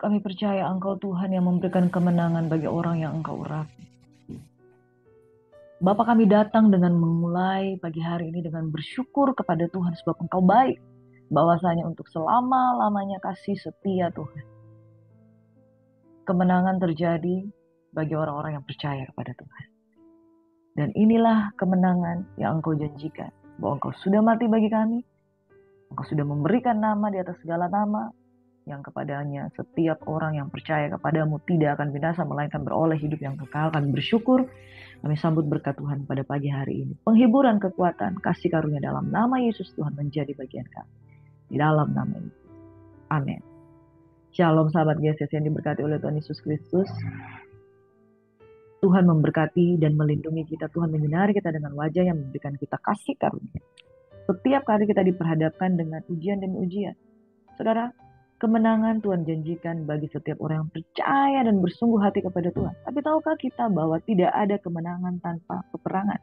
Kami percaya Engkau Tuhan yang memberikan kemenangan bagi orang yang Engkau urapi. Bapa, kami datang dengan memulai pagi hari ini dengan bersyukur kepada Tuhan sebab Engkau baik. Bahwasanya untuk selama-lamanya kasih setia Tuhan. Kemenangan terjadi bagi orang-orang yang percaya kepada Tuhan. Dan inilah kemenangan yang Engkau janjikan. Bahwa Engkau sudah mati bagi kami. Engkau sudah memberikan nama di atas segala nama. Yang kepadanya setiap orang yang percaya kepadamu tidak akan binasa, melainkan beroleh hidup yang kekal. Kami bersyukur, kami sambut berkat Tuhan pada pagi hari ini. Penghiburan, kekuatan, kasih karunia dalam nama Yesus Tuhan menjadi bagian kami. Di dalam nama Yesus. Amin. Shalom sahabat GSS yang diberkati oleh Tuhan Yesus Kristus. Tuhan memberkati dan melindungi kita. Tuhan menyinari kita dengan wajah yang memberikan kita kasih karunia. Setiap kali kita diperhadapkan dengan ujian demi ujian. Saudara, kemenangan Tuhan janjikan bagi setiap orang yang percaya dan bersungguh hati kepada Tuhan. Tapi tahukah kita bahwa tidak ada kemenangan tanpa peperangan?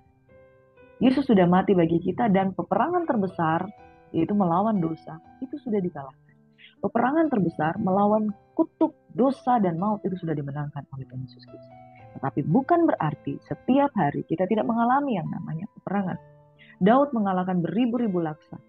Yesus sudah mati bagi kita dan peperangan terbesar, yaitu melawan dosa, itu sudah dikalahkan. Peperangan terbesar melawan kutuk, dosa, dan maut itu sudah dimenangkan oleh Tuhan Yesus Kristus. Tetapi bukan berarti setiap hari kita tidak mengalami yang namanya peperangan. Daud mengalahkan beribu-ribu laksa.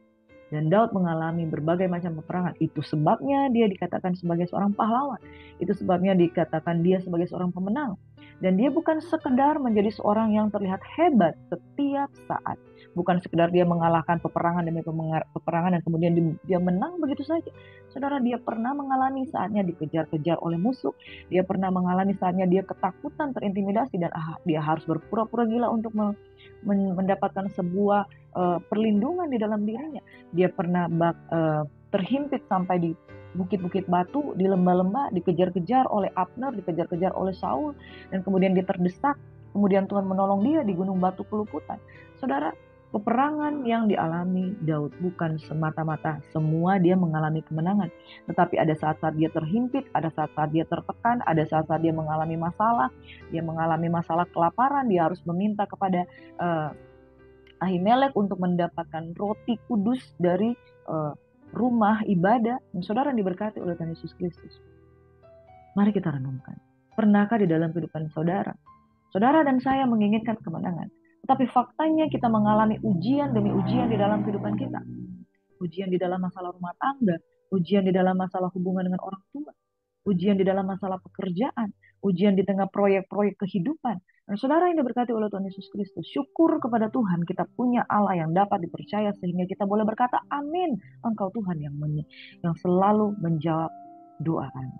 Dan Daud mengalami berbagai macam peperangan. Itu sebabnya dia dikatakan sebagai seorang pahlawan. Itu sebabnya dikatakan dia sebagai seorang pemenang. Dan dia bukan sekedar menjadi seorang yang terlihat hebat setiap saat. Bukan sekedar dia mengalahkan peperangan demi peperangan dan kemudian dia menang begitu saja. Saudara, dia pernah mengalami saatnya dikejar-kejar oleh musuh. Dia pernah mengalami saatnya dia ketakutan, terintimidasi. Dan dia harus berpura-pura gila untuk mendapatkan sebuah perlindungan di dalam dirinya. Dia pernah terhimpit sampai di bukit-bukit batu, di lembah-lembah, dikejar-kejar oleh Abner, dikejar-kejar oleh Saul, dan kemudian dia terdesak. Kemudian Tuhan menolong dia di gunung batu keluputan. Saudara, peperangan yang dialami Daud bukan semata-mata semua dia mengalami kemenangan. Tetapi ada saat-saat dia terhimpit, ada saat-saat dia tertekan, ada saat-saat dia mengalami masalah. Dia mengalami masalah kelaparan, dia harus meminta kepada Ahimelek untuk mendapatkan roti kudus dari rumah ibadah. Saudara yang diberkati oleh Tuhan Yesus Kristus. Mari kita renungkan. Pernahkah di dalam kehidupan saudara dan saya menginginkan kemenangan, tetapi faktanya kita mengalami ujian demi ujian di dalam kehidupan kita. Ujian di dalam masalah rumah tangga, ujian di dalam masalah hubungan dengan orang tua, ujian di dalam masalah pekerjaan, ujian di tengah proyek-proyek kehidupan. Dan saudara yang diberkati oleh Tuhan Yesus Kristus, syukur kepada Tuhan kita punya Allah yang dapat dipercaya sehingga kita boleh berkata amin. Engkau Tuhan yang selalu menjawab doa kami.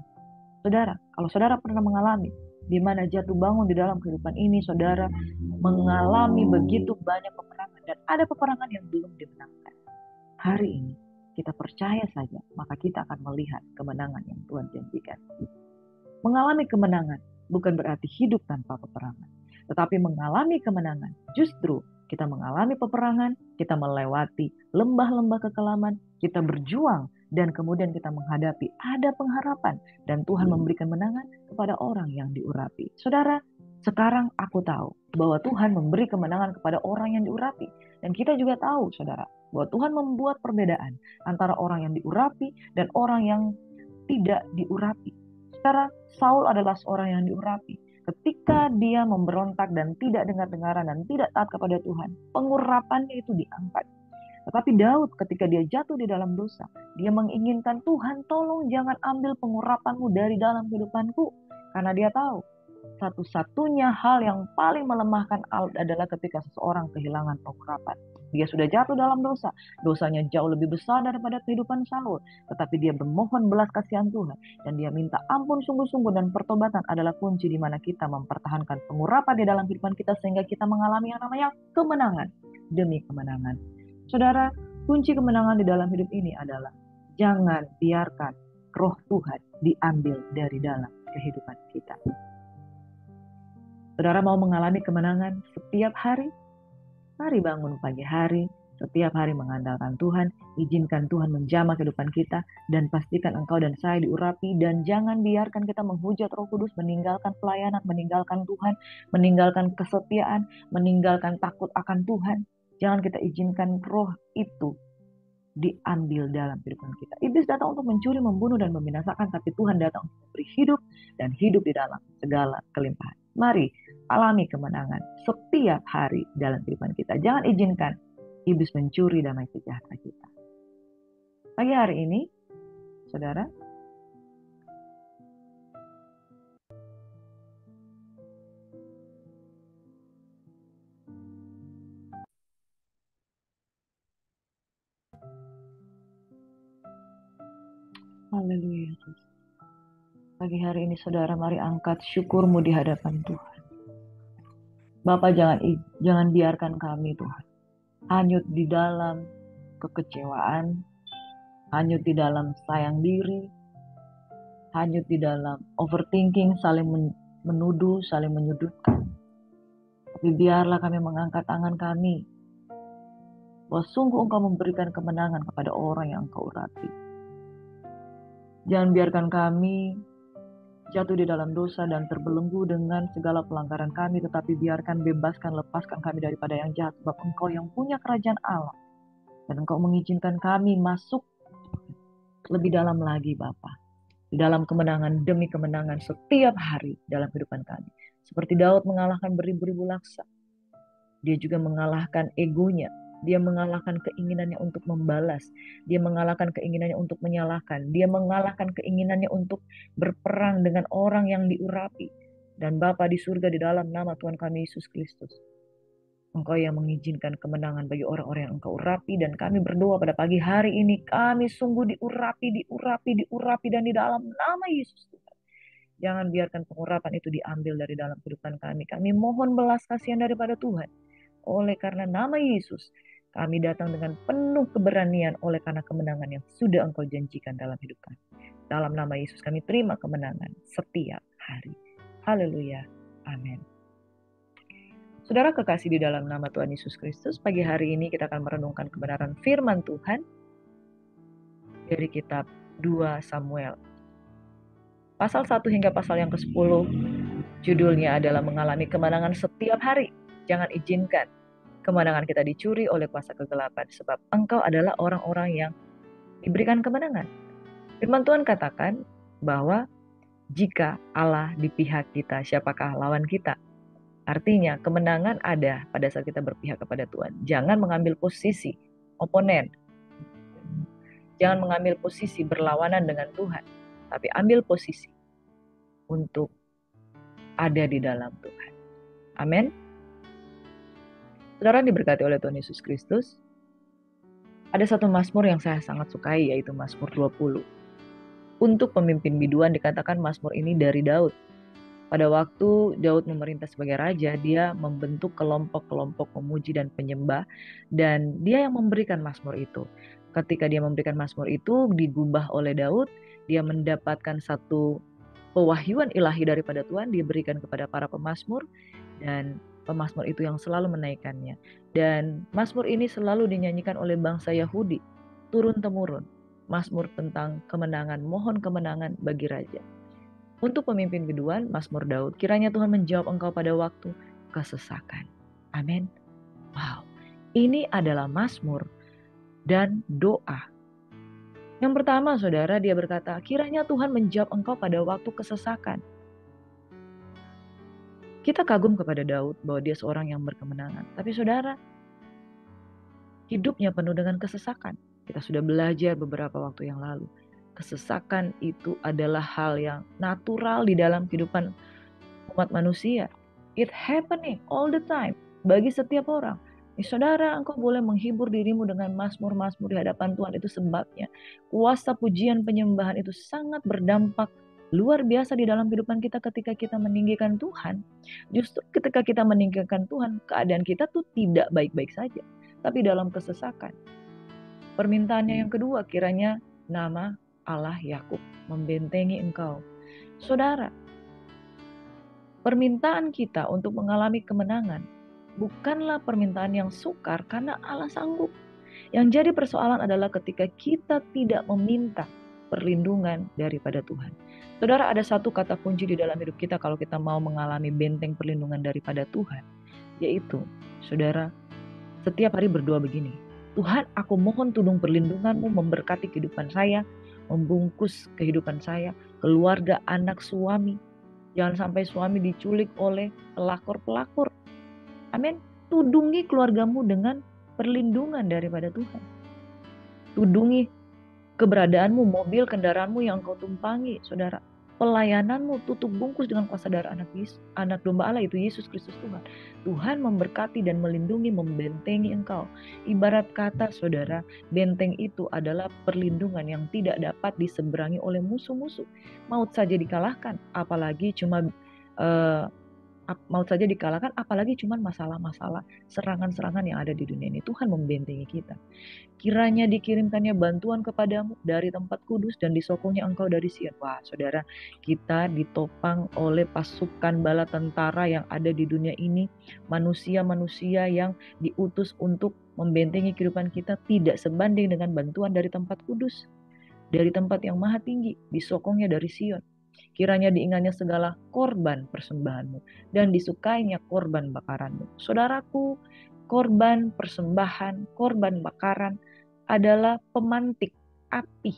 Saudara, kalau saudara pernah mengalami di mana jatuh bangun di dalam kehidupan ini, saudara mengalami begitu banyak peperangan dan ada peperangan yang belum dimenangkan. Hari ini kita percaya saja, maka kita akan melihat kemenangan yang Tuhan janjikan. Mengalami kemenangan bukan berarti hidup tanpa peperangan. Tetapi mengalami kemenangan, justru kita mengalami peperangan, kita melewati lembah-lembah kekelaman, kita berjuang, dan kemudian kita menghadapi ada pengharapan. Dan Tuhan memberikan kemenangan kepada orang yang diurapi. Saudara, sekarang aku tahu bahwa Tuhan memberi kemenangan kepada orang yang diurapi. Dan kita juga tahu, saudara, bahwa Tuhan membuat perbedaan antara orang yang diurapi dan orang yang tidak diurapi. Saudara, Saul adalah seorang yang diurapi. Ketika dia memberontak dan tidak dengar-dengaran dan tidak taat kepada Tuhan, pengurapannya itu diangkat. Tetapi Daud ketika dia jatuh di dalam dosa, dia menginginkan Tuhan tolong jangan ambil pengurapanmu dari dalam kehidupanku. Karena dia tahu satu-satunya hal yang paling melemahkan adalah ketika seseorang kehilangan pengurapan. Dia sudah jatuh dalam dosa. Dosanya jauh lebih besar daripada kehidupan Saul. Tetapi dia bermohon belas kasihan Tuhan. Dan dia minta ampun sungguh-sungguh, dan pertobatan adalah kunci di mana kita mempertahankan pengurapan di dalam kehidupan kita sehingga kita mengalami yang namanya kemenangan demi kemenangan. Saudara, kunci kemenangan di dalam hidup ini adalah jangan biarkan roh Tuhan diambil dari dalam kehidupan kita. Saudara mau mengalami kemenangan setiap hari? Mari bangun pagi hari, setiap hari mengandalkan Tuhan, izinkan Tuhan menjamah kehidupan kita, dan pastikan engkau dan saya diurapi, dan jangan biarkan kita menghujat Roh Kudus, meninggalkan pelayanan, meninggalkan Tuhan, meninggalkan kesetiaan, meninggalkan takut akan Tuhan. Jangan kita izinkan roh itu diambil dalam kehidupan kita. Iblis datang untuk mencuri, membunuh, dan membinasakan, tapi Tuhan datang untuk memberi hidup dan hidup di dalam segala kelimpahan. Mari alami kemenangan setiap hari dalam kehidupan kita. Jangan izinkan iblis mencuri damai sejahtera kita. Pagi hari ini, saudara, haleluya. Pagi hari ini saudara, mari angkat syukurmu di hadapan Tuhan. Bapak, jangan biarkan kami Tuhan hanyut di dalam kekecewaan, hanyut di dalam sayang diri, hanyut di dalam overthinking, saling menuduh, saling menyudutkan. Tapi biarlah kami mengangkat tangan kami, bahwa sungguh Engkau memberikan kemenangan kepada orang yang Engkau urapi. Jangan biarkan kami jatuh di dalam dosa dan terbelenggu dengan segala pelanggaran kami, tetapi biarkan, bebaskan, lepaskan kami daripada yang jahat, sebab Engkau yang punya kerajaan Allah, dan Engkau mengizinkan kami masuk lebih dalam lagi Bapa, di dalam kemenangan demi kemenangan setiap hari dalam kehidupan kami. Seperti Daud mengalahkan beribu-ribu laksa, dia juga mengalahkan egonya, dia mengalahkan keinginannya untuk membalas, dia mengalahkan keinginannya untuk menyalahkan, dia mengalahkan keinginannya untuk berperang dengan orang yang diurapi. Dan Bapa di surga, di dalam nama Tuhan kami Yesus Kristus, Engkau yang mengizinkan kemenangan bagi orang-orang yang Engkau urapi, dan kami berdoa pada pagi hari ini, kami sungguh diurapi, dan di dalam nama Yesus Tuhan, jangan biarkan pengurapan itu diambil dari dalam kehidupan kami. Kami mohon belas kasihan daripada Tuhan. Oleh karena nama Yesus, kami datang dengan penuh keberanian oleh karena kemenangan yang sudah Engkau janjikan dalam hidup kami. Dalam nama Yesus kami terima kemenangan setiap hari. Haleluya. Amin. Saudara kekasih di dalam nama Tuhan Yesus Kristus, pagi hari ini kita akan merenungkan kebenaran firman Tuhan dari kitab 2 Samuel. Pasal 1 hingga pasal yang ke-10, judulnya adalah mengalami kemenangan setiap hari. Jangan izinkan kemenangan kita dicuri oleh kuasa kegelapan, sebab Engkau adalah orang-orang yang diberikan kemenangan. Firman Tuhan katakan bahwa jika Allah di pihak kita, siapakah lawan kita? Artinya kemenangan ada pada saat kita berpihak kepada Tuhan. Jangan mengambil posisi oponen. Jangan mengambil posisi berlawanan dengan Tuhan, tapi ambil posisi untuk ada di dalam Tuhan. Amin. Saudara diberkati oleh Tuhan Yesus Kristus. Ada satu mazmur yang saya sangat sukai, yaitu Mazmur 20. Untuk pemimpin biduan dikatakan mazmur ini dari Daud. Pada waktu Daud memerintah sebagai raja, dia membentuk kelompok-kelompok pemuji dan penyembah, dan dia yang memberikan mazmur itu. Ketika dia memberikan mazmur itu, digubah oleh Daud, dia mendapatkan satu pewahyuan ilahi daripada Tuhan, diberikan kepada para pemazmur, dan pemazmur itu yang selalu menaikkannya. Dan mazmur ini selalu dinyanyikan oleh bangsa Yahudi, turun-temurun. Mazmur tentang kemenangan, mohon kemenangan bagi raja. Untuk pemimpin biduan, mazmur Daud, kiranya Tuhan menjawab engkau pada waktu kesesakan. Amin. Wow, ini adalah mazmur dan doa. Yang pertama, saudara, dia berkata, kiranya Tuhan menjawab engkau pada waktu kesesakan. Kita kagum kepada Daud bahwa dia seorang yang berkemenangan. Tapi saudara, hidupnya penuh dengan kesesakan. Kita sudah belajar beberapa waktu yang lalu. Kesesakan itu adalah hal yang natural di dalam kehidupan umat manusia. It happening all the time bagi setiap orang. Saudara, engkau boleh menghibur dirimu dengan mazmur-mazmur di hadapan Tuhan. Itu sebabnya kuasa pujian penyembahan itu sangat berdampak luar biasa di dalam kehidupan kita ketika kita meninggikan Tuhan. Justru ketika kita meninggikan Tuhan, keadaan kita tuh tidak baik-baik saja, tapi dalam kesesakan. Permintaannya yang kedua, kiranya nama Allah Yakub membentengi engkau. Saudara, permintaan kita untuk mengalami kemenangan bukanlah permintaan yang sukar karena Allah sanggup. Yang jadi persoalan adalah ketika kita tidak meminta perlindungan daripada Tuhan. Saudara, ada satu kata kunci di dalam hidup kita kalau kita mau mengalami benteng perlindungan daripada Tuhan, yaitu, saudara, setiap hari berdoa begini, Tuhan, aku mohon tudung perlindungan-Mu memberkati kehidupan saya, membungkus kehidupan saya, keluarga, anak, suami. Jangan sampai suami diculik oleh pelakor-pelakor. Amin. Tudungi keluargamu dengan perlindungan daripada Tuhan. Tudungi keberadaanmu, mobil, kendaraanmu yang engkau tumpangi, saudara. Pelayananmu tutup bungkus dengan kuasa darah anak domba Allah, itu Yesus Kristus Tuhan. Tuhan memberkati dan melindungi, membentengi engkau. Ibarat kata saudara, benteng itu adalah perlindungan yang tidak dapat diseberangi oleh musuh-musuh. Maut saja dikalahkan, apalagi cuma maut saja dikalahkan, apalagi cuma masalah-masalah, serangan-serangan yang ada di dunia ini. Tuhan membentengi kita. Kiranya dikirimkannya bantuan kepadamu dari tempat kudus dan disokongnya engkau dari Sion. Wah, saudara, kita ditopang oleh pasukan bala tentara yang ada di dunia ini. Manusia-manusia yang diutus untuk membentengi kehidupan kita tidak sebanding dengan bantuan dari tempat kudus. Dari tempat yang maha tinggi, disokongnya dari Sion. Kiranya diingatnya segala korban persembahanmu dan disukainya korban bakaranmu. Saudaraku, korban persembahan, korban bakaran adalah pemantik api,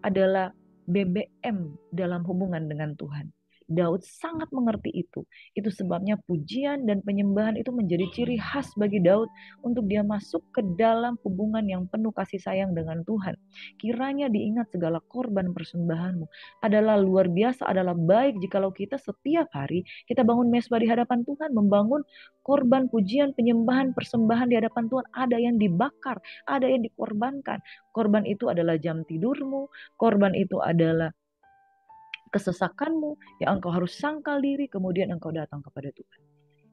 adalah BBM dalam hubungan dengan Tuhan. Daud sangat mengerti itu. Itu sebabnya pujian dan penyembahan itu menjadi ciri khas bagi Daud untuk dia masuk ke dalam hubungan yang penuh kasih sayang dengan Tuhan. Kiranya diingat segala korban persembahanmu adalah luar biasa, adalah baik jikalau kita setiap hari kita bangun mesbah di hadapan Tuhan, membangun korban pujian, penyembahan, persembahan di hadapan Tuhan. Ada yang dibakar, ada yang dikorbankan. Korban itu adalah jam tidurmu, korban itu adalah kesesakanmu yang engkau harus sangkal diri, kemudian engkau datang kepada Tuhan.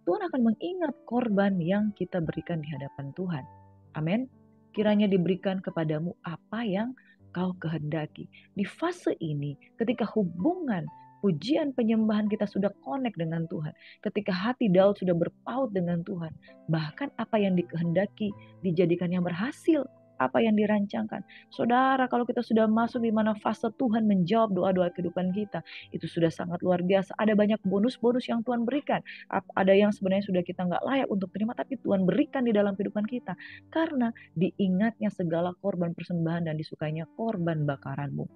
Tuhan akan mengingat korban yang kita berikan di hadapan Tuhan. Amin. Kiranya diberikan kepadamu apa yang kau kehendaki. Di fase ini, ketika hubungan pujian penyembahan kita sudah connect dengan Tuhan, ketika hati Daud sudah berpaut dengan Tuhan, bahkan apa yang dikehendaki dijadikannya berhasil, apa yang dirancangkan. Saudara, kalau kita sudah masuk di mana fase Tuhan menjawab doa-doa kehidupan kita, itu sudah sangat luar biasa. Ada banyak bonus-bonus yang Tuhan berikan. Ada yang sebenarnya sudah kita nggak layak untuk terima, tapi Tuhan berikan di dalam kehidupan kita. Karena diingatnya segala korban persembahan dan disukainya korban bakaranmu.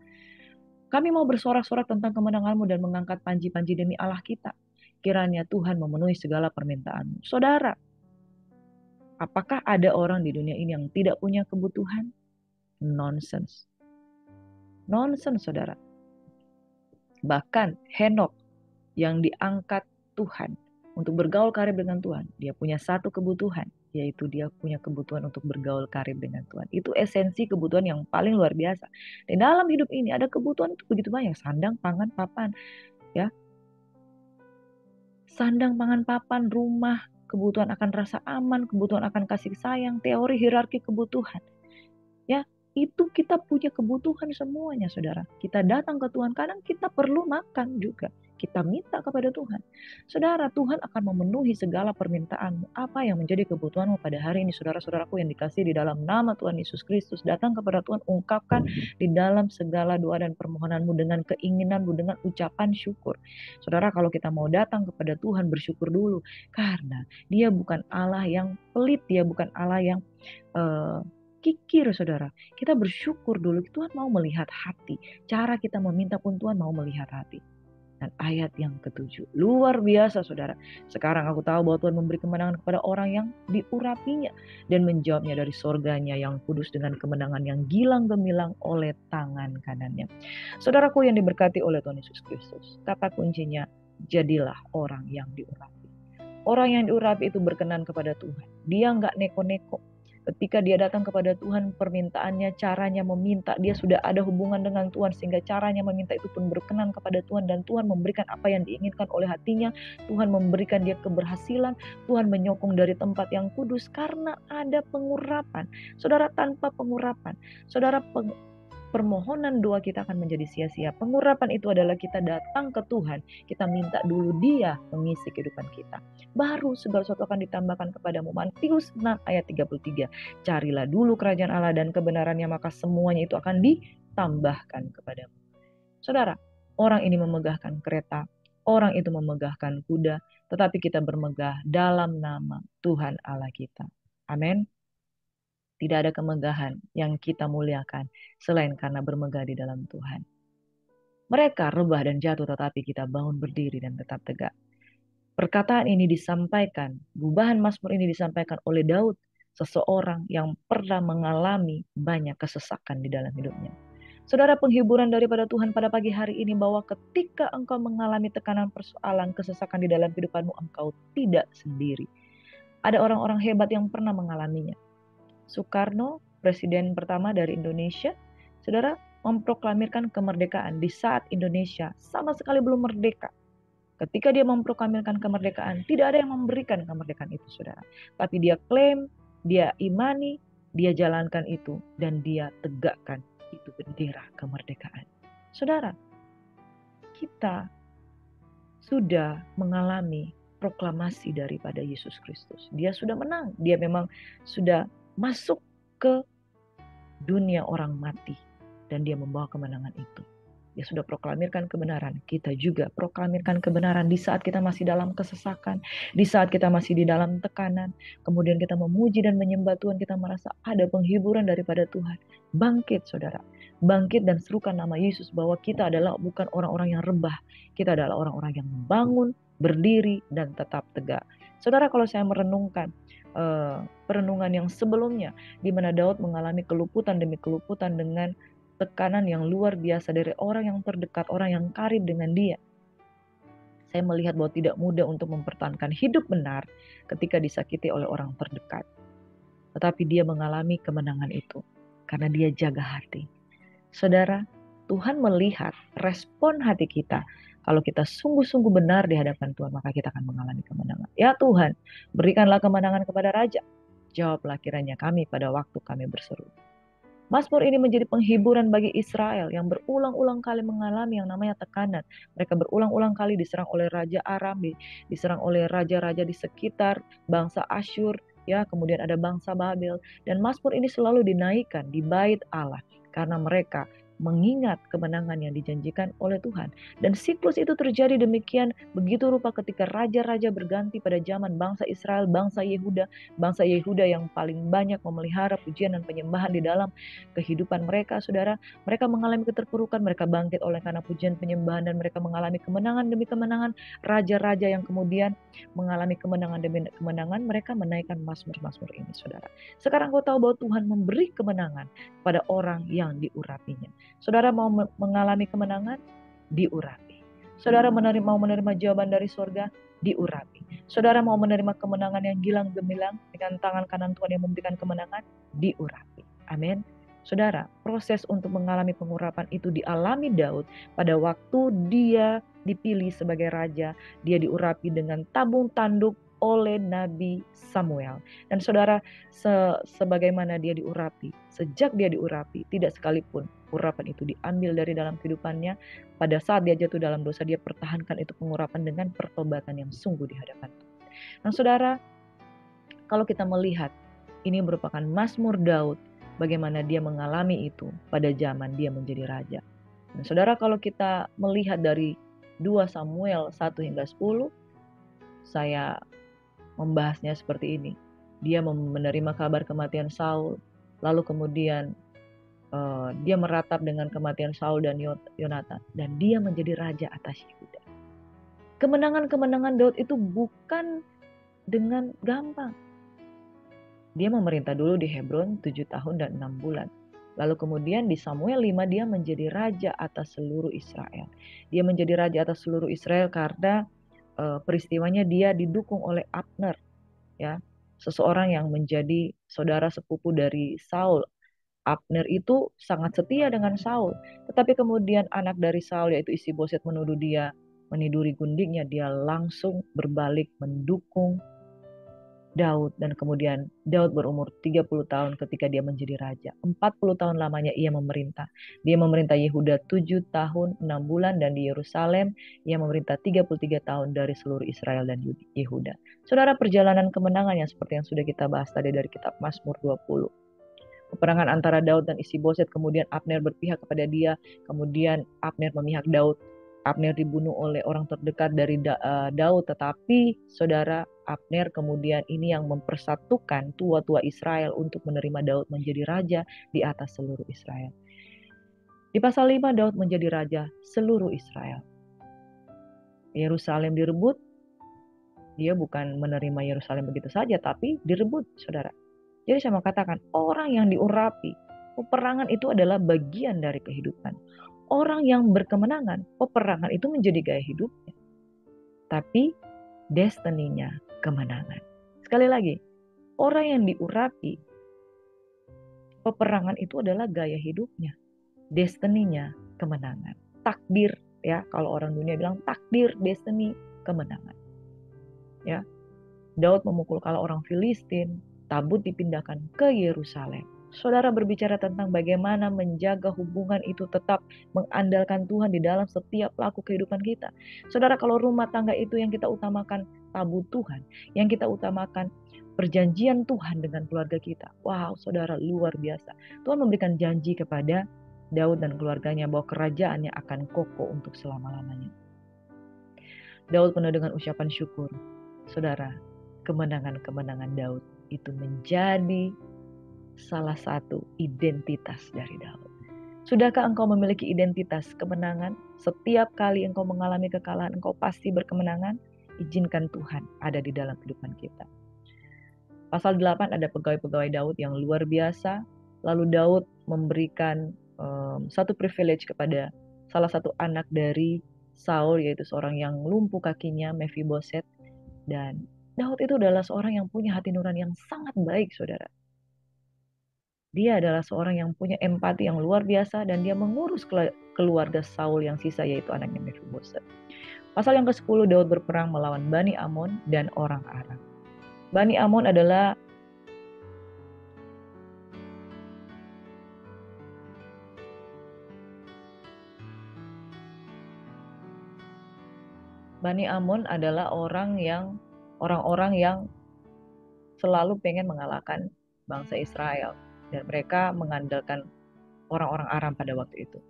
Kami mau bersorak-sorak tentang kemenanganmu dan mengangkat panji-panji demi Allah kita. Kiranya Tuhan memenuhi segala permintaanmu. Saudara, apakah ada orang di dunia ini yang tidak punya kebutuhan? Nonsense. Nonsense, saudara. Bahkan Henok yang diangkat Tuhan untuk bergaul karib dengan Tuhan, dia punya satu kebutuhan, yaitu dia punya kebutuhan untuk bergaul karib dengan Tuhan. Itu esensi kebutuhan yang paling luar biasa. Dan dalam hidup ini ada kebutuhan itu begitu banyak, sandang, pangan, papan, ya. Sandang, pangan, papan, rumah, kebutuhan akan rasa aman, kebutuhan akan kasih sayang, teori hierarki kebutuhan. Ya, itu kita punya kebutuhan semuanya, saudara. Kita datang ke Tuhan, kadang kita perlu makan juga. Kita minta kepada Tuhan. Saudara, Tuhan akan memenuhi segala permintaanmu. Apa yang menjadi kebutuhanmu pada hari ini, saudara-saudaraku yang dikasih di dalam nama Tuhan Yesus Kristus. Datang kepada Tuhan, ungkapkan di dalam segala doa dan permohonanmu dengan keinginanmu, dengan ucapan syukur. Saudara, kalau kita mau datang kepada Tuhan, bersyukur dulu. Karena dia bukan Allah yang pelit, dia bukan Allah yang kikir, saudara. Kita bersyukur dulu, Tuhan mau melihat hati. Cara kita meminta pun Tuhan mau melihat hati. Dan ayat yang ke-7, luar biasa, saudara. Sekarang aku tahu bahwa Tuhan memberi kemenangan kepada orang yang diurapinya dan menjawabnya dari sorganya yang kudus dengan kemenangan yang gilang gemilang oleh tangan kanannya. Saudaraku yang diberkati oleh Tuhan Yesus Kristus, kata kuncinya, jadilah orang yang diurapi. Orang yang diurapi itu berkenan kepada Tuhan. Dia nggak neko-neko. Ketika dia datang kepada Tuhan, permintaannya, caranya meminta, dia sudah ada hubungan dengan Tuhan, sehingga caranya meminta itu pun berkenan kepada Tuhan, dan Tuhan memberikan apa yang diinginkan oleh hatinya. Tuhan memberikan dia keberhasilan, Tuhan menyokong dari tempat yang kudus, karena ada pengurapan. Saudara, tanpa pengurapan, saudara, permohonan doa kita akan menjadi sia-sia. Pengurapan itu adalah kita datang ke Tuhan, kita minta dulu dia mengisi kehidupan kita. Baru segala sesuatu akan ditambahkan kepadamu. Matius 6 ayat 33. Carilah dulu kerajaan Allah dan kebenarannya, maka semuanya itu akan ditambahkan kepadamu. Saudara, orang ini memegahkan kereta, orang itu memegahkan kuda, tetapi kita bermegah dalam nama Tuhan Allah kita. Amin. Tidak ada kemegahan yang kita muliakan selain karena bermegah di dalam Tuhan. Mereka rebah dan jatuh, tetapi kita bangun berdiri dan tetap tegak. Perkataan ini disampaikan, gubahan Mazmur ini disampaikan oleh Daud, seseorang yang pernah mengalami banyak kesesakan di dalam hidupnya. Saudara, penghiburan daripada Tuhan pada pagi hari ini bahwa ketika engkau mengalami tekanan, persoalan, kesesakan di dalam kehidupanmu, engkau tidak sendiri. Ada orang-orang hebat yang pernah mengalaminya. Soekarno, presiden pertama dari Indonesia, saudara, memproklamirkan kemerdekaan di saat Indonesia sama sekali belum merdeka. Ketika dia memproklamirkan kemerdekaan, tidak ada yang memberikan kemerdekaan itu, saudara. Tapi dia klaim, dia imani, dia jalankan itu, dan dia tegakkan itu bendera kemerdekaan. Saudara, kita sudah mengalami proklamasi daripada Yesus Kristus. Dia sudah menang, dia memang sudah masuk ke dunia orang mati, dan dia membawa kemenangan itu. Dia sudah proklamirkan kebenaran. Kita juga proklamirkan kebenaran di saat kita masih dalam kesesakan, di saat kita masih di dalam tekanan. Kemudian kita memuji dan menyembah Tuhan, kita merasa ada penghiburan daripada Tuhan. Bangkit, saudara. Bangkit dan serukan nama Yesus bahwa kita adalah bukan orang-orang yang rebah. Kita adalah orang-orang yang bangun, berdiri, dan tetap tegak. Saudara, kalau saya merenungkan perenungan yang sebelumnya, di mana Daud mengalami keluputan demi keluputan dengan tekanan yang luar biasa dari orang yang terdekat, orang yang karib dengan dia. Saya melihat bahwa tidak mudah untuk mempertahankan hidup benar ketika disakiti oleh orang terdekat. Tetapi dia mengalami kemenangan itu karena dia jaga hati. Saudara, Tuhan melihat respon hati kita. Kalau kita sungguh-sungguh benar di hadapan Tuhan, maka kita akan mengalami kemenangan. Ya Tuhan, berikanlah kemenangan kepada Raja. Jawablah kiranya kami pada waktu kami berseru. Mazmur ini menjadi penghiburan bagi Israel yang berulang-ulang kali mengalami yang namanya tekanan. Mereka berulang-ulang kali diserang oleh Raja Aram, diserang oleh raja-raja di sekitar bangsa Asyur, ya, kemudian ada bangsa Babel. Dan Mazmur ini selalu dinaikkan di bait Allah karena mereka mengingat kemenangan yang dijanjikan oleh Tuhan. Dan siklus itu terjadi demikian begitu rupa ketika raja-raja berganti pada zaman bangsa Israel, bangsa Yehuda yang paling banyak memelihara pujian dan penyembahan di dalam kehidupan mereka, saudara. Mereka mengalami keterpurukan, mereka bangkit oleh karena pujian penyembahan, dan mereka mengalami kemenangan demi kemenangan. Raja-raja yang kemudian mengalami kemenangan demi kemenangan, mereka menaikkan mazmur-mazmur ini, saudara. Sekarang kau tahu bahwa Tuhan memberi kemenangan pada orang yang diurapinya. Saudara mau mengalami kemenangan? Diurapi. Saudara mau menerima jawaban dari surga? Diurapi. Saudara mau menerima kemenangan yang gilang gemilang dengan tangan kanan Tuhan yang memberikan kemenangan? Diurapi. Amin. Saudara, proses untuk mengalami pengurapan itu dialami Daud pada waktu dia dipilih sebagai raja. Dia diurapi dengan tabung tanduk oleh Nabi Samuel. Dan saudara, sebagaimana dia diurapi, sejak dia diurapi, tidak sekalipun urapan itu diambil dari dalam kehidupannya. Pada saat dia jatuh dalam dosa, dia pertahankan itu pengurapan dengan pertobatan yang sungguh di hadapan Tuhan. Nah saudara, kalau kita melihat, ini merupakan Mazmur Daud, bagaimana dia mengalami itu pada zaman dia menjadi raja. Dan saudara, kalau kita melihat dari 2 Samuel 1 hingga 10, saya membahasnya seperti ini. Dia menerima kabar kematian Saul, lalu kemudian dia meratap dengan kematian Saul dan Yonatan, dan dia menjadi raja atas Yehuda. Kemenangan-kemenangan Daud itu bukan dengan gampang. Dia memerintah dulu di Hebron 7 tahun dan 6 bulan. Lalu kemudian di Samuel 5 dia menjadi raja atas seluruh Israel. Dia menjadi raja atas seluruh Israel karena peristiwanya dia didukung oleh Abner, ya, seseorang yang menjadi saudara sepupu dari Saul. Abner itu sangat setia dengan Saul, tetapi kemudian anak dari Saul yaitu Isiboset menuduh dia meniduri gundiknya. Dia langsung berbalik mendukung Daud, dan kemudian Daud berumur 30 tahun ketika dia menjadi raja. 40 tahun lamanya ia memerintah. Dia memerintah Yehuda 7 tahun 6 bulan, dan di Yerusalem ia memerintah 33 tahun dari seluruh Israel dan Yehuda. Saudara, perjalanan kemenangan yang seperti yang sudah kita bahas tadi dari kitab Mazmur 20. Peperangan antara Daud dan Isiboset, kemudian Abner berpihak kepada dia, kemudian Abner memihak Daud. Abner dibunuh oleh orang terdekat dari Daud, tetapi saudara, Abner kemudian ini yang mempersatukan tua-tua Israel untuk menerima Daud menjadi raja di atas seluruh Israel. Di pasal 5 Daud menjadi raja seluruh Israel. Yerusalem direbut, dia bukan menerima Yerusalem begitu saja, tapi direbut, saudara. Jadi saya mau katakan, orang yang diurapi, peperangan itu adalah bagian dari kehidupan. Orang yang berkemenangan, peperangan itu menjadi gaya hidupnya. Tapi destininya kemenangan. Sekali lagi, orang yang diurapi, peperangan itu adalah gaya hidupnya. Destininya kemenangan. Takdir, ya, kalau orang dunia bilang takdir, destiny, kemenangan. Ya, Daud memukul kala orang Filistin, tabut dipindahkan ke Yerusalem. Saudara berbicara tentang bagaimana menjaga hubungan itu tetap mengandalkan Tuhan di dalam setiap pelaku kehidupan kita. Saudara, kalau rumah tangga itu yang kita utamakan tabut Tuhan, yang kita utamakan perjanjian Tuhan dengan keluarga kita. Wow, saudara, luar biasa. Tuhan memberikan janji kepada Daud dan keluarganya bahwa kerajaannya akan kokoh untuk selama-lamanya. Daud penuh dengan ucapan syukur. Saudara, kemenangan-kemenangan Daud itu menjadi salah satu identitas dari Daud. Sudahkah engkau memiliki identitas kemenangan? Setiap kali engkau mengalami kekalahan, engkau pasti berkemenangan. Izinkan Tuhan ada di dalam kehidupan kita. Pasal 8 ada pegawai-pegawai Daud yang luar biasa. Lalu Daud memberikan satu privilege kepada salah satu anak dari Saul, yaitu seorang yang lumpuh kakinya, Mephiboset. Dan Daud itu adalah seorang yang punya hati nurani yang sangat baik, saudara. Dia adalah seorang yang punya empati yang luar biasa dan dia mengurus keluarga Saul yang sisa, yaitu anaknya Mephiboset. Pasal yang ke-10, Daud berperang melawan Bani Amon dan orang Aram. Bani Amon adalah orang-orang yang selalu pengen mengalahkan bangsa Israel. Dan mereka mengandalkan orang-orang Aram pada waktu itu.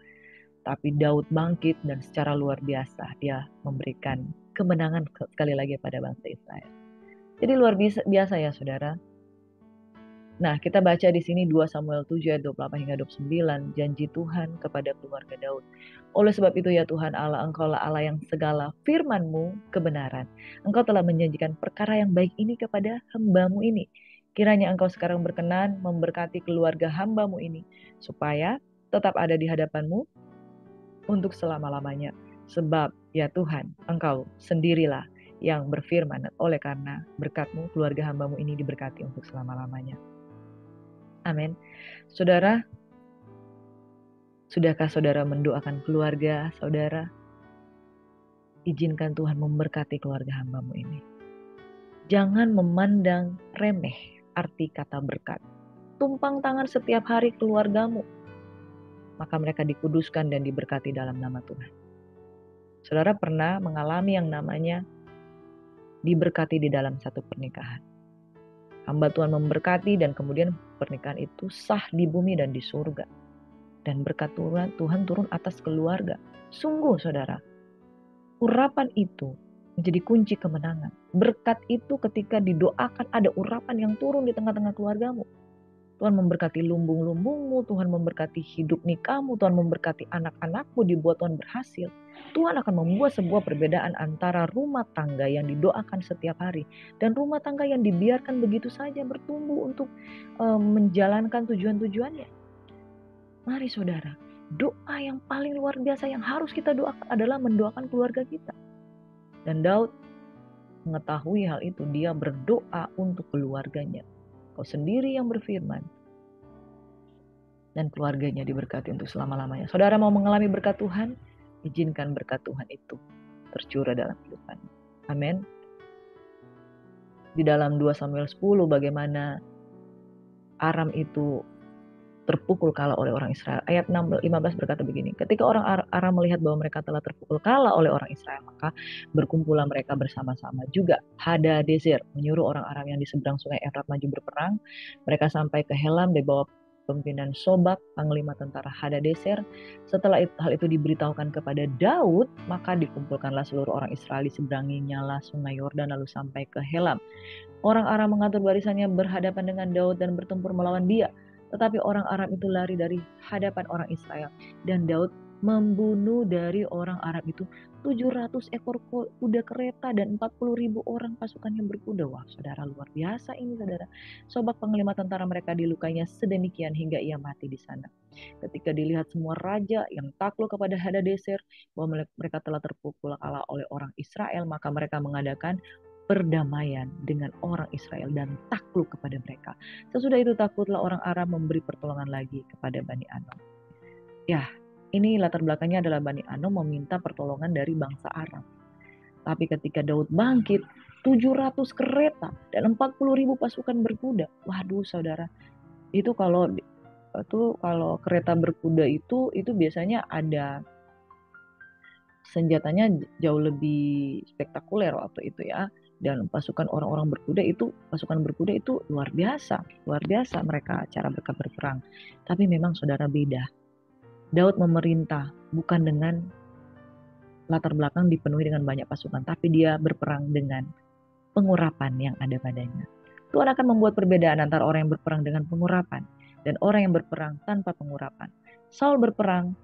Tapi Daud bangkit dan secara luar biasa dia memberikan kemenangan sekali lagi pada bangsa Israel. Jadi luar biasa ya saudara. Nah, kita baca di sini 2 Samuel 7 ayat 28 hingga 29, janji Tuhan kepada keluarga Daud. Oleh sebab itu ya Tuhan Allah, Engkaulah Allah yang segala firman-Mu kebenaran. Engkau telah menjanjikan perkara yang baik ini kepada hamba-Mu ini. Kiranya Engkau sekarang berkenan memberkati keluarga hamba-Mu ini, supaya tetap ada di hadapan-Mu untuk selama-lamanya. Sebab ya Tuhan, Engkau sendirilah yang berfirman, oleh karena berkat-Mu keluarga hamba-Mu ini diberkati untuk selama-lamanya. Amin. Saudara, sudahkah saudara mendoakan keluarga saudara? Izinkan Tuhan memberkati keluarga hamba-Mu ini. Jangan memandang remeh arti kata berkat. Tumpang tangan setiap hari keluargamu, maka mereka dikuduskan dan diberkati dalam nama Tuhan. Saudara pernah mengalami yang namanya diberkati di dalam satu pernikahan. Hamba Tuhan memberkati dan kemudian pernikahan itu sah di bumi dan di surga. Dan berkat Tuhan turun atas keluarga. Sungguh saudara, urapan itu menjadi kunci kemenangan. Berkat itu ketika didoakan ada urapan yang turun di tengah-tengah keluargamu. Tuhan memberkati lumbung-lumbungmu, Tuhan memberkati hidup nikahmu, Tuhan memberkati anak-anakmu dibuat Tuhan berhasil. Tuhan akan membuat sebuah perbedaan antara rumah tangga yang didoakan setiap hari dan rumah tangga yang dibiarkan begitu saja bertumbuh untuk menjalankan tujuan-tujuannya. Mari saudara, doa yang paling luar biasa yang harus kita doakan adalah mendoakan keluarga kita. Dan Daud mengetahui hal itu, dia berdoa untuk keluarganya. Kau sendiri yang berfirman, dan keluarganya diberkati untuk selama-lamanya. Saudara mau mengalami berkat Tuhan, izinkan berkat Tuhan itu tercurah dalam kehidupan. Amin. Di dalam 2 Samuel 10 bagaimana Aram itu terpukul kalah oleh orang Israel. Ayat 15 berkata begini, ketika orang Aram melihat bahwa mereka telah terpukul kalah oleh orang Israel, maka berkumpullah mereka bersama-sama juga. Hadadezer menyuruh orang Aram yang di seberang sungai Efrat maju berperang. Mereka sampai ke Helam, dibawa kepemimpinan Sobak, panglima tentara Hadadeser. Setelah hal itu diberitahukan kepada Daud, maka dikumpulkanlah seluruh orang Israel di seberanginya lah sungai Yordan lalu sampai ke Helam. Orang Aram mengatur barisannya berhadapan dengan Daud dan bertempur melawan dia. Tetapi orang Aram itu lari dari hadapan orang Israel. Dan Daud membunuh dari orang Aram itu 700 ekor kuda kereta dan 40.000 orang pasukannya berkuda. Wah, saudara, luar biasa ini, saudara. Sobak panglima tentara mereka dilukainya sedemikian hingga ia mati di sana. Ketika dilihat semua raja yang takluk kepada Hadadeser bahwa mereka telah terpukul kalah oleh orang Israel, maka mereka mengadakan perdamaian dengan orang Israel dan takluk kepada mereka. Sesudah itu takutlah orang Aram memberi pertolongan lagi kepada Bani Anom. Ya, ini latar belakangnya adalah Bani Anom meminta pertolongan dari bangsa Aram. Tapi ketika Daud bangkit, 700 kereta dan 40.000 pasukan berkuda. Waduh, saudara, itu kalau kereta berkuda itu biasanya ada senjatanya jauh lebih spektakuler waktu itu ya. Dan pasukan berkuda itu luar biasa mereka cara mereka berperang. Tapi memang saudara, beda. Daud memerintah bukan dengan latar belakang dipenuhi dengan banyak pasukan, tapi dia berperang dengan pengurapan yang ada padanya. Tuhan akan membuat perbedaan antara orang yang berperang dengan pengurapan dan orang yang berperang tanpa pengurapan. Saul berperang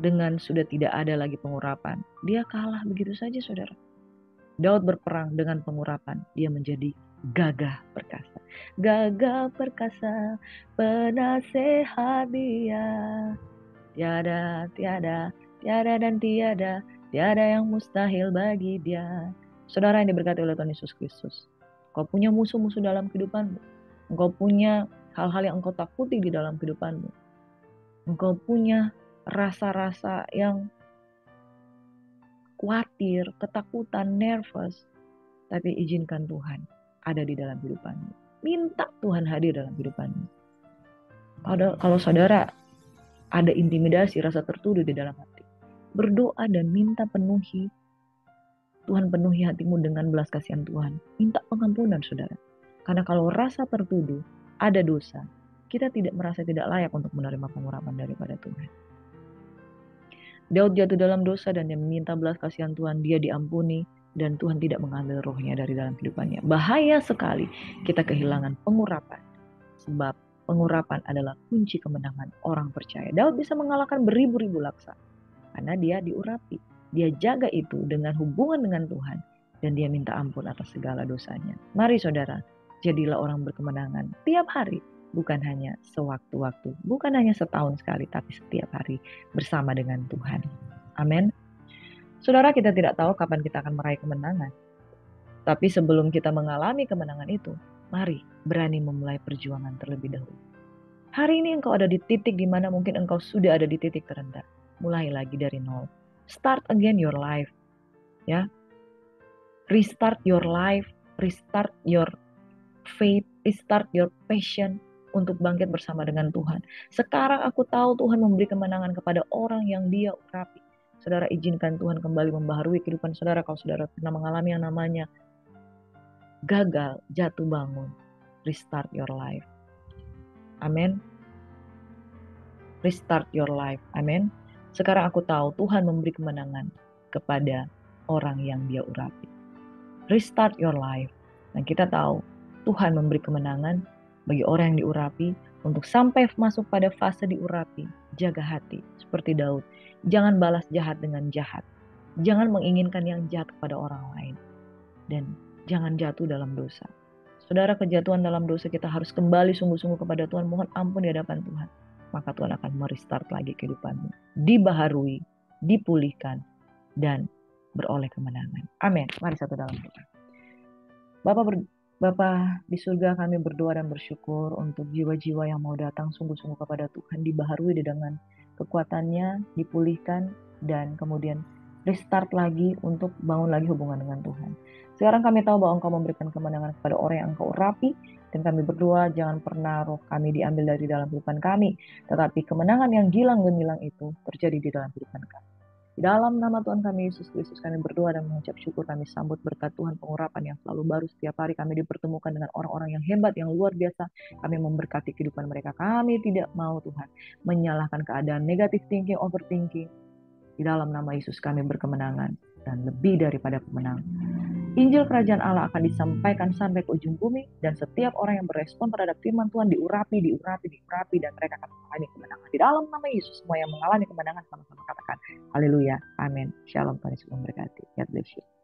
dengan sudah tidak ada lagi pengurapan. Dia kalah begitu saja, saudara. Daud berperang dengan pengurapan. Dia menjadi gagah perkasa. Gagah perkasa, penasehat dia. Tiada dan tiada yang mustahil bagi dia. Saudara yang diberkati oleh Tuhan Yesus Kristus, engkau punya musuh-musuh dalam kehidupanmu. Engkau punya hal-hal yang engkau takuti di dalam kehidupanmu. Engkau punya rasa-rasa yang khawatir, ketakutan, nervous. Tapi izinkan Tuhan ada di dalam kehidupanmu. Minta Tuhan hadir dalam kehidupanmu. Kalau saudara ada intimidasi, rasa tertuduh di dalam hati, berdoa dan minta Tuhan penuhi hatimu dengan belas kasihan Tuhan. Minta pengampunan, saudara. Karena kalau rasa tertuduh, ada dosa, kita tidak merasa tidak layak untuk menerima pengurapan daripada Tuhan. Daud jatuh dalam dosa dan dia meminta belas kasihan Tuhan, dia diampuni dan Tuhan tidak mengambil rohnya dari dalam kehidupannya. Bahaya sekali kita kehilangan pengurapan, sebab pengurapan adalah kunci kemenangan orang percaya. Daud bisa mengalahkan beribu-ribu laksa karena dia diurapi. Dia jaga itu dengan hubungan dengan Tuhan dan dia minta ampun atas segala dosanya. Mari saudara, jadilah orang berkemenangan tiap hari. Bukan hanya sewaktu-waktu, bukan hanya setahun sekali, tapi setiap hari bersama dengan Tuhan. Amin. Saudara, kita tidak tahu kapan kita akan meraih kemenangan. Tapi sebelum kita mengalami kemenangan itu, mari berani memulai perjuangan terlebih dahulu. Hari ini engkau ada di titik di mana mungkin engkau sudah ada di titik terendah. Mulai lagi dari nol. Start again your life. Ya. Restart your life, restart your faith, restart your passion untuk bangkit bersama dengan Tuhan. Sekarang aku tahu Tuhan memberi kemenangan kepada orang yang dia urapi. Saudara, izinkan Tuhan kembali membaharui kehidupan saudara. Kalau saudara pernah mengalami yang namanya gagal, jatuh bangun, restart your life. Amin. Restart your life. Amin. Sekarang aku tahu Tuhan memberi kemenangan kepada orang yang dia urapi. Restart your life. Dan kita tahu Tuhan memberi kemenangan bagi orang yang diurapi untuk sampai masuk pada fase diurapi. Jaga hati seperti Daud. Jangan balas jahat dengan jahat. Jangan menginginkan yang jahat kepada orang lain. Dan jangan jatuh dalam dosa. Saudara, kejatuhan dalam dosa kita harus kembali sungguh-sungguh kepada Tuhan. Mohon ampun di hadapan Tuhan. Maka Tuhan akan merestart lagi kehidupanmu. Dibaharui, dipulihkan, dan beroleh kemenangan. Amin. Mari satu dalam doa. Bapa di surga, kami berdoa dan bersyukur untuk jiwa-jiwa yang mau datang sungguh-sungguh kepada Tuhan, dibaharui dengan kekuatannya, dipulihkan, dan kemudian restart lagi untuk bangun lagi hubungan dengan Tuhan. Sekarang kami tahu bahwa Engkau memberikan kemenangan kepada orang yang Engkau urapi, dan kami berdoa jangan pernah roh kami diambil dari dalam kehidupan kami, tetapi kemenangan yang gilang gemilang itu terjadi di dalam kehidupan kami. Di dalam nama Tuhan kami Yesus Kristus kami berdoa dan mengucap syukur, kami sambut berkat Tuhan pengurapan yang selalu baru setiap hari, kami dipertemukan dengan orang-orang yang hebat, yang luar biasa, kami memberkati kehidupan mereka. Kami tidak mau Tuhan menyalahkan keadaan negatif thinking, overthinking. Di dalam nama Yesus kami berkemenangan dan lebih daripada pemenang. Injil Kerajaan Allah akan disampaikan sampai ke ujung bumi, dan setiap orang yang berespon terhadap firman Tuhan diurapi, dan mereka akan mengalami kemenangan. Di dalam nama Yesus, semua yang mengalami kemenangan sama-sama katakan, haleluya, amin, shalom, Tuhan Yesus memberkati. God bless you.